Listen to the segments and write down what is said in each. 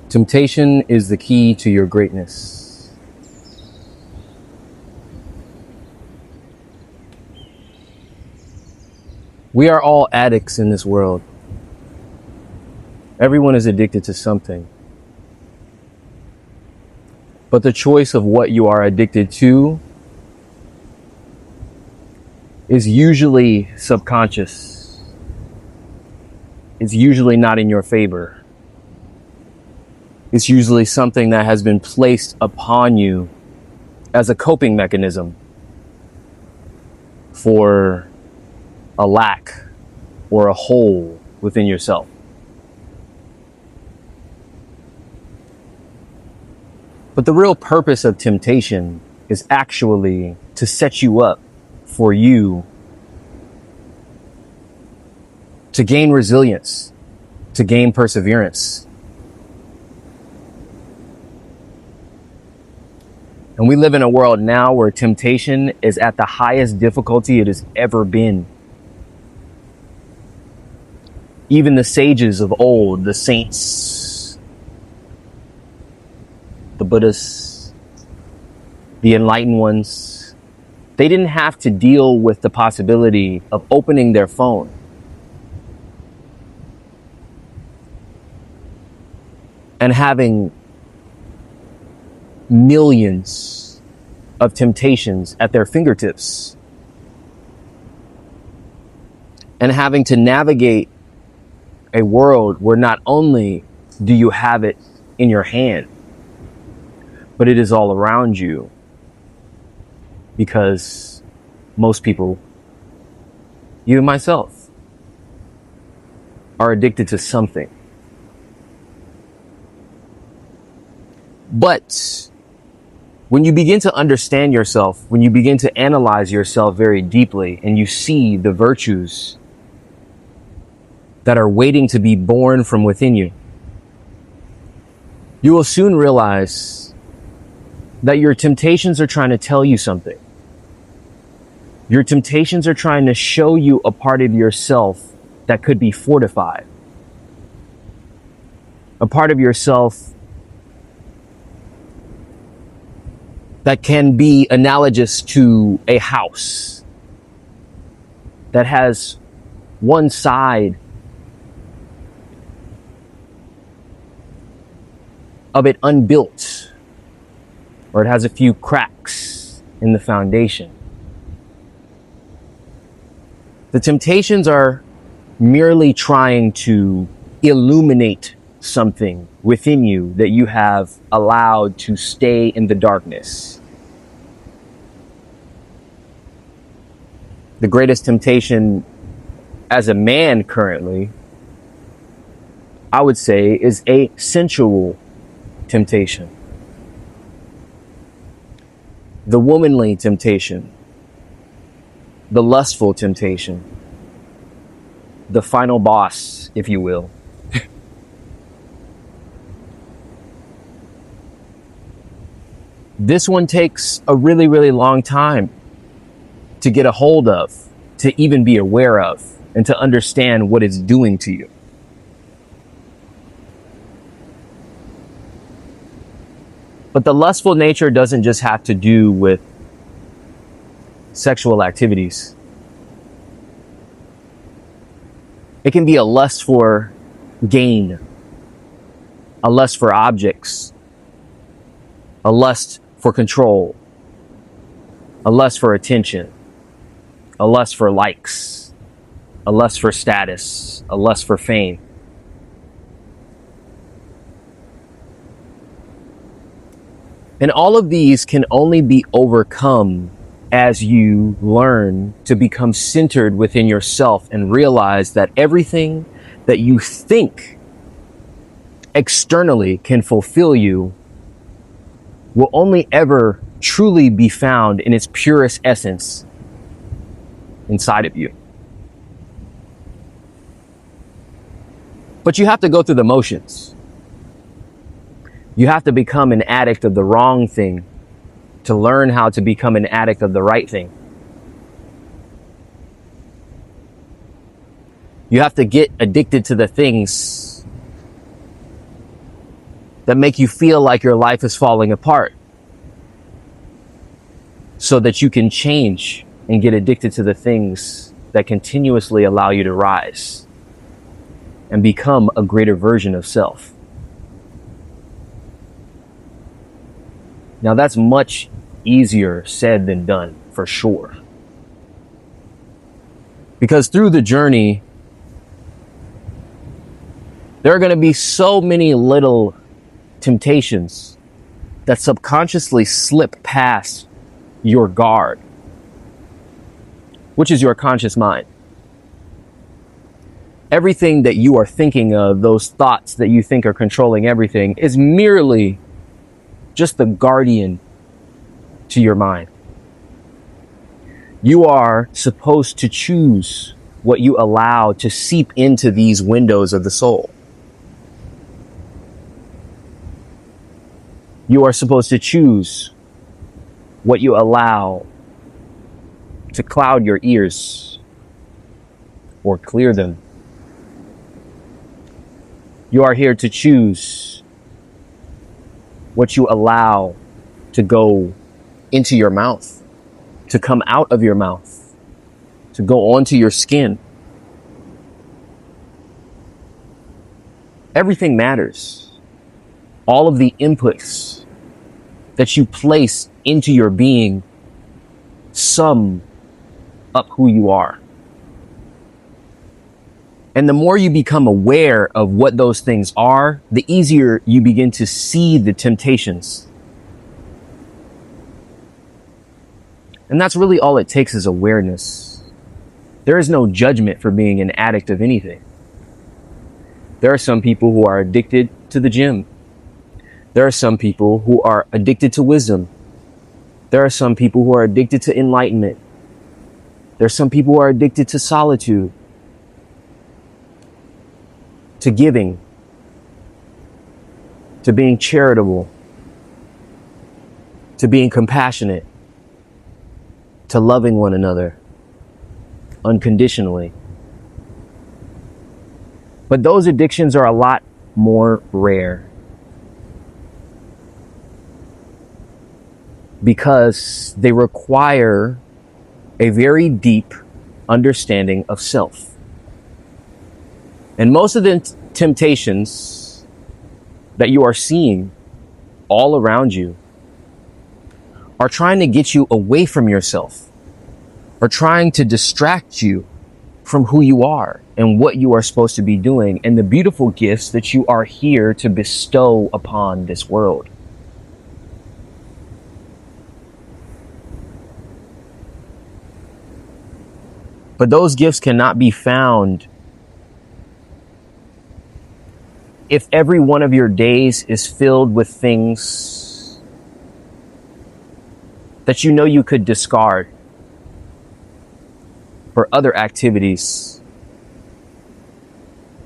Temptation is the key to your greatness. We are all addicts in this world. Everyone is addicted to something. But the choice of what you are addicted to is usually subconscious. It's usually not in your favor. It's usually something that has been placed upon you as a coping mechanism for a lack or a hole within yourself. But the real purpose of temptation is actually to set you up for you to gain resilience, to gain perseverance. And we live in a world now where temptation is at the highest difficulty it has ever been. Even the sages of old, the saints, the Buddhists, the enlightened ones, they didn't have to deal with the possibility of opening their phone and having millions of temptations at their fingertips and having to navigate a world where not only do you have it in your hand, but it is all around you, because most people, even myself, are addicted to something. But when you begin to understand yourself, when you begin to analyze yourself very deeply, and you see the virtues that are waiting to be born from within you, you will soon realize that your temptations are trying to tell you something. Your temptations are trying to show you a part of yourself that could be fortified. A part of yourself that can be analogous to a house that has one side of it unbuilt, or it has a few cracks in the foundation. The temptations are merely trying to illuminate something within you that you have allowed to stay in the darkness. The greatest temptation as a man currently, I would say, is a sensual temptation. The womanly temptation, the lustful temptation, the final boss, if you will. This one takes a really, really long time to get a hold of, to even be aware of, and to understand what it's doing to you. But the lustful nature doesn't just have to do with sexual activities. It can be a lust for gain, a lust for objects, a lust for control, a lust for attention, a lust for likes, a lust for status, a lust for fame. And all of these can only be overcome as you learn to become centered within yourself and realize that everything that you think externally can fulfill you will only ever truly be found in its purest essence inside of you. But you have to go through the motions. You have to become an addict of the wrong thing to learn how to become an addict of the right thing. You have to get addicted to the things that make you feel like your life is falling apart so that you can change and get addicted to the things that continuously allow you to rise and become a greater version of self. Now, that's much easier said than done, for sure. Because through the journey, there are going to be so many little temptations that subconsciously slip past your guard, which is your conscious mind. Everything that you are thinking of, those thoughts that you think are controlling everything, is merely just the guardian to your mind. You are supposed to choose what you allow to seep into these windows of the soul. You are supposed to choose what you allow to cloud your ears or clear them. You are here to choose what you allow to go into your mouth, to come out of your mouth, to go onto your skin. Everything matters. All of the inputs that you place into your being sum up who you are. And the more you become aware of what those things are, the easier you begin to see the temptations. And that's really all it takes is awareness. There is no judgment for being an addict of anything. There are some people who are addicted to the gym. There are some people who are addicted to wisdom. There are some people who are addicted to enlightenment. There are some people who are addicted to solitude, to giving, to being charitable, to being compassionate, to loving one another unconditionally. But those addictions are a lot more rare because they require a very deep understanding of self. And most of the temptations that you are seeing all around you are trying to get you away from yourself, or trying to distract you from who you are and what you are supposed to be doing and the beautiful gifts that you are here to bestow upon this world. But those gifts cannot be found if every one of your days is filled with things that you know you could discard for other activities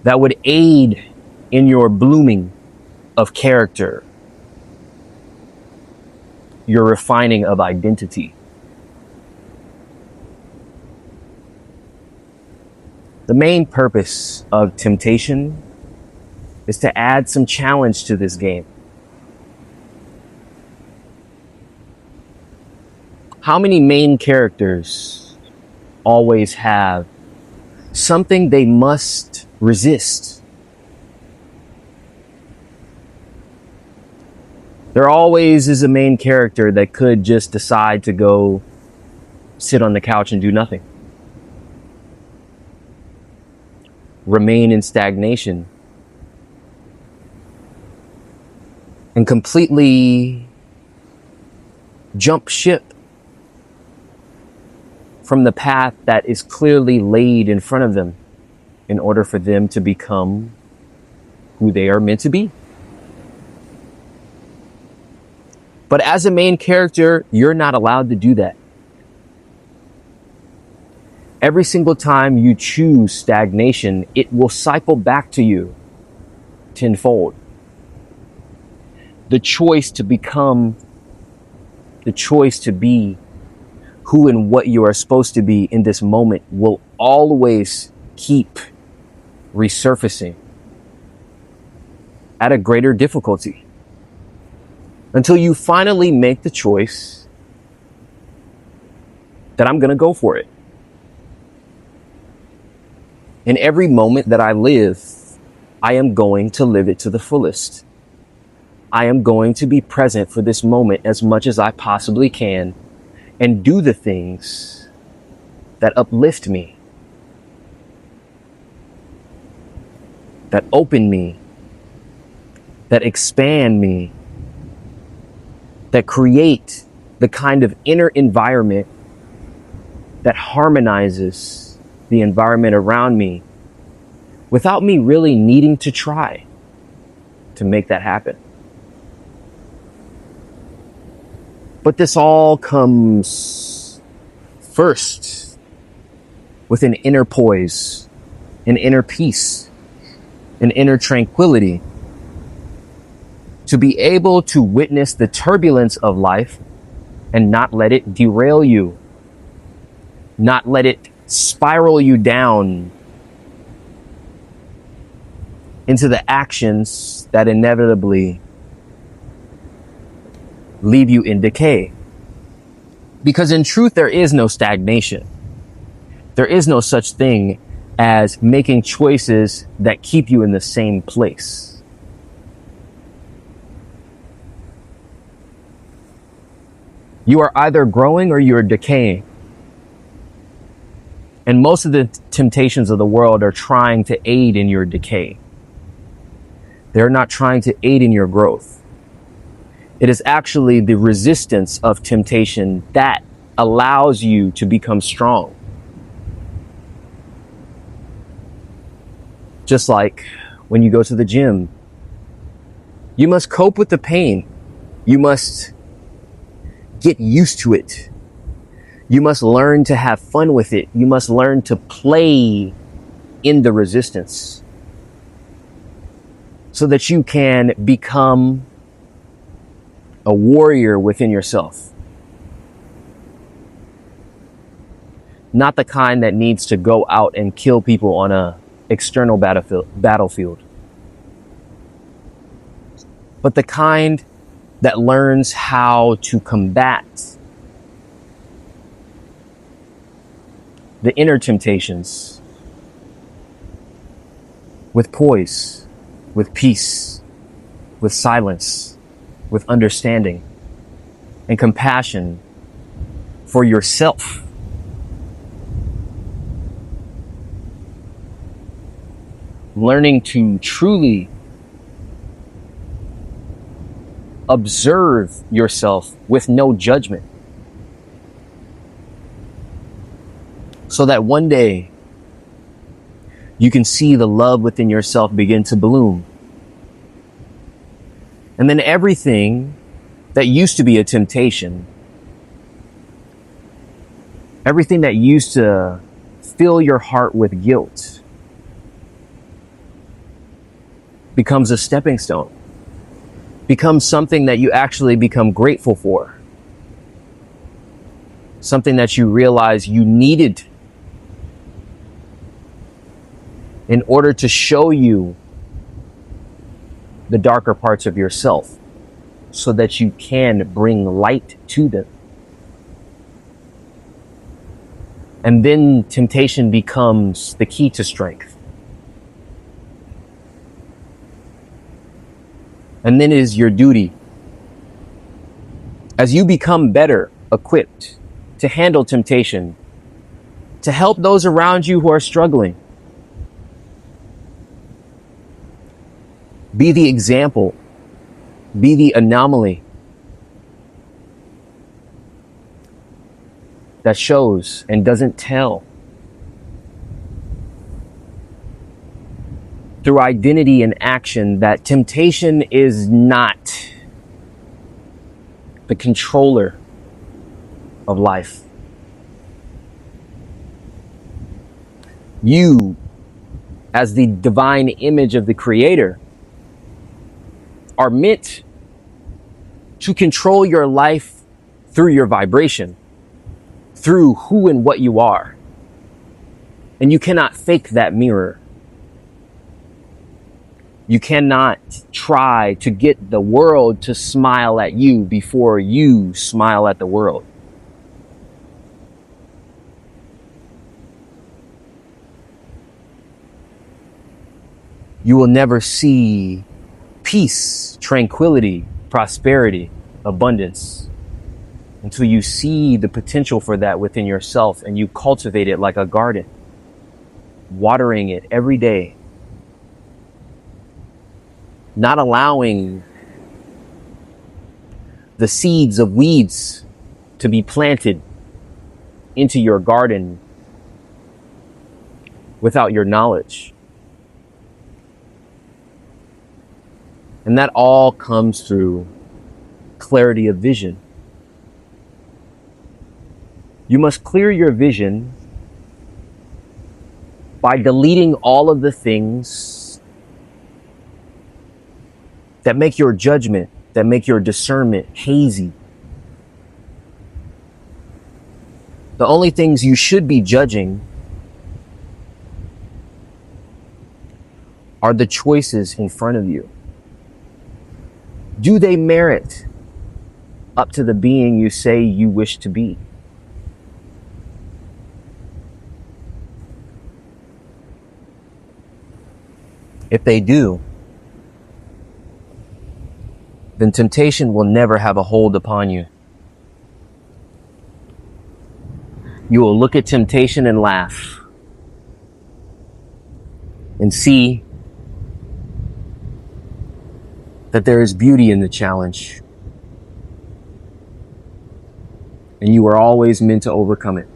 that would aid in your blooming of character, your refining of identity. The main purpose of temptation is to add some challenge to this game. How many main characters always have something they must resist? There always is a main character that could just decide to go sit on the couch and do nothing. Remain in stagnation. And completely jump ship from the path that is clearly laid in front of them in order for them to become who they are meant to be. But as a main character, you're not allowed to do that. Every single time you choose stagnation, it will cycle back to you tenfold. The choice to become, the choice to be who and what you are supposed to be in this moment will always keep resurfacing at a greater difficulty until you finally make the choice that I'm going to go for it. In every moment that I live, I am going to live it to the fullest. I am going to be present for this moment as much as I possibly can and do the things that uplift me, that open me, that expand me, that create the kind of inner environment that harmonizes the environment around me without me really needing to try to make that happen. But this all comes first with an inner poise, an inner peace, an inner tranquility, to be able to witness the turbulence of life and not let it derail you, not let it spiral you down into the actions that inevitably leave you in decay. Because in truth, there is no stagnation. There is no such thing as making choices that keep you in the same place. You are either growing or you're decaying. And most of the temptations of the world are trying to aid in your decay. They're not trying to aid in your growth. It is actually the resistance of temptation that allows you to become strong. Just like when you go to the gym, you must cope with the pain. You must get used to it. You must learn to have fun with it. You must learn to play in the resistance so that you can become a warrior within yourself. Not the kind that needs to go out and kill people on a external battlefield, but the kind that learns how to combat the inner temptations with poise, with peace, with silence, with understanding and compassion for yourself. Learning to truly observe yourself with no judgment, so that one day you can see the love within yourself begin to bloom. And then everything that used to be a temptation, everything that used to fill your heart with guilt, becomes a stepping stone, becomes something that you actually become grateful for, something that you realize you needed in order to show you the darker parts of yourself so that you can bring light to them. And then temptation becomes the key to strength. And then it is your duty, as you become better equipped to handle temptation, to help those around you who are struggling. Be the example, be the anomaly that shows and doesn't tell. Through identity and action, that temptation is not the controller of life. You, as the divine image of the Creator, are meant to control your life through your vibration, through who and what you are. And you cannot fake that mirror. You cannot try to get the world to smile at you before you smile at the world. You will never see peace, tranquility, prosperity, abundance until you see the potential for that within yourself and you cultivate it like a garden, watering it every day, not allowing the seeds of weeds to be planted into your garden without your knowledge. And that all comes through clarity of vision. You must clear your vision by deleting all of the things that make your judgment, that make your discernment hazy. The only things you should be judging are the choices in front of you. Do they merit up to the being you say you wish to be? If they do, then temptation will never have a hold upon you. You will look at temptation and laugh and see that there is beauty in the challenge, and you are always meant to overcome it.